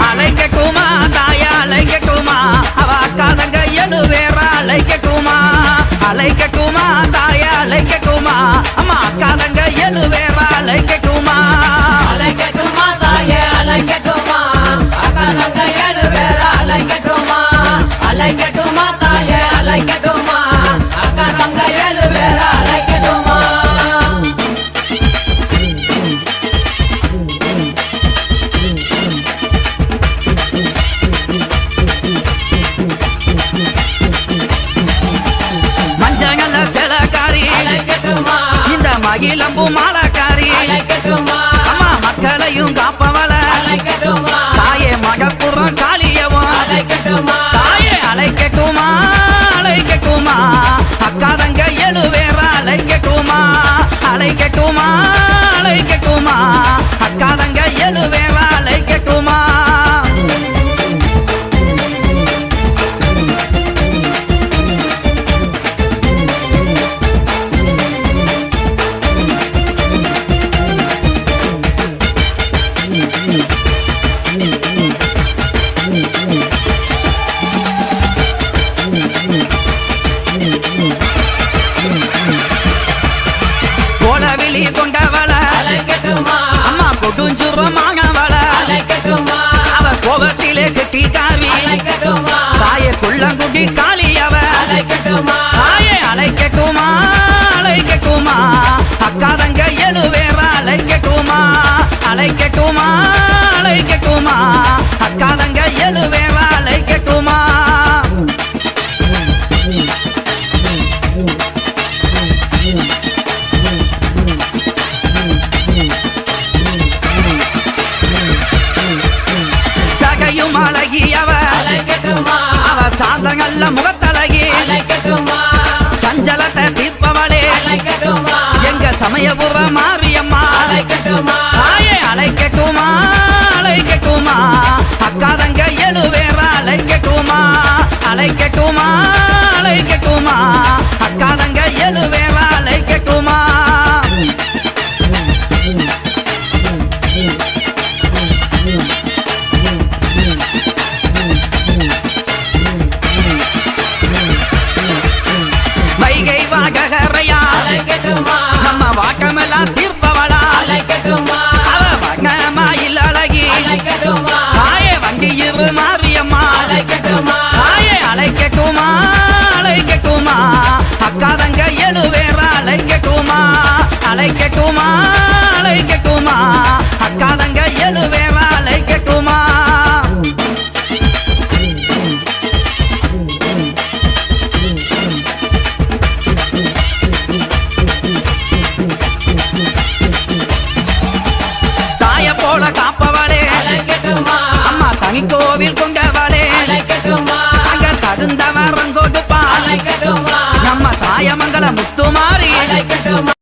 அழைக்கட்டுமா தாய அழைக்கட்டுமா அவ அக்காதங்க எழுவேறா அழைக்கட்டுமா அழைக்கட்டுமா தாய அழைக்கட்டுமா அம்மா அக்காதங்க எழுவேறா அழைக்கட்டுமா அழைக்கட்டுமா தாய அழைக்கட்டுமா அக்காதங்க எழுவேறா அழைக்கட்டுமா அழைக்கட்டுமா தாய அழைக்கட்டுமா அக்காதங்க எழுவேறா அழைக்கட்டுமா மஞ்சங்கல்ல சிலக்காரி இந்த மகிழம்பு மாலக்காரி அம்மா மக்களையும் காப்பவள தாயே மகப்புறம் காளியவும் தாயே அழைக்கட்டுமா அழைக்கட்டுமா அக்காதங்க எழுவேறா அழைக்கட்டுமா அழைக்கட்டுமா அழைக்கட்டுமா அக்காதங்க எழுவேறா அழைக்கட்டுமா கோலவிழி கொண்டவள அம்மா கொடுஞ்சுரமானவள அவ கோபத்திலே கெட்டிக்காரி தாயே குள்ளங்குடி காளியவ தாயே அழைக்கட்டுமா அழைக்கட்டுமா அக்காதங்க எழுவேறா அழைக்கட்டுமா அழைக்கட்டுமா அழைக்கட்டுமா அக்காதங்க எழுவேறா அழைக்கட்டுமா சகையும் அழகியவ அவ சாந்தங்கள்ல முகத்தழகி சஞ்சலத்தை தீர்ப்பவளே எங்க சமயபுர மாரியம்மா தாயே அழைக்கட்டுமா அழைக்கட்டுமா அக்காதங்க எழுவேறா அழைக்கட்டுமா அழைக்கட்டுமா அழைக்கட்டுமா அக்காதங்க எழுவேறா அழைக்கட்டுமா வைகை வாகரையா நம்ம வாக்கமெல்லாம் தீர்ப்பவளா அவ வங்கமாயில் அழகி தாயே வண்டியிரு மாரியம்மா தாயே அழைக்கட்டுமா அழைக்கட்டுமா அக்காதங்க எழுவேறா அழைக்கட்டுமா அழைக்கட்டுமா அழைக்கட்டுமா அக்காதங்க எழுவேறா அழைக்கட்டுமா தாய போல காப்பவளே அம்மா தனி கோவில் கொண்டவளே அங்க தகுந்தவரம் கொடுப்பா நம்ம தாயமங்கல முத்துமாரி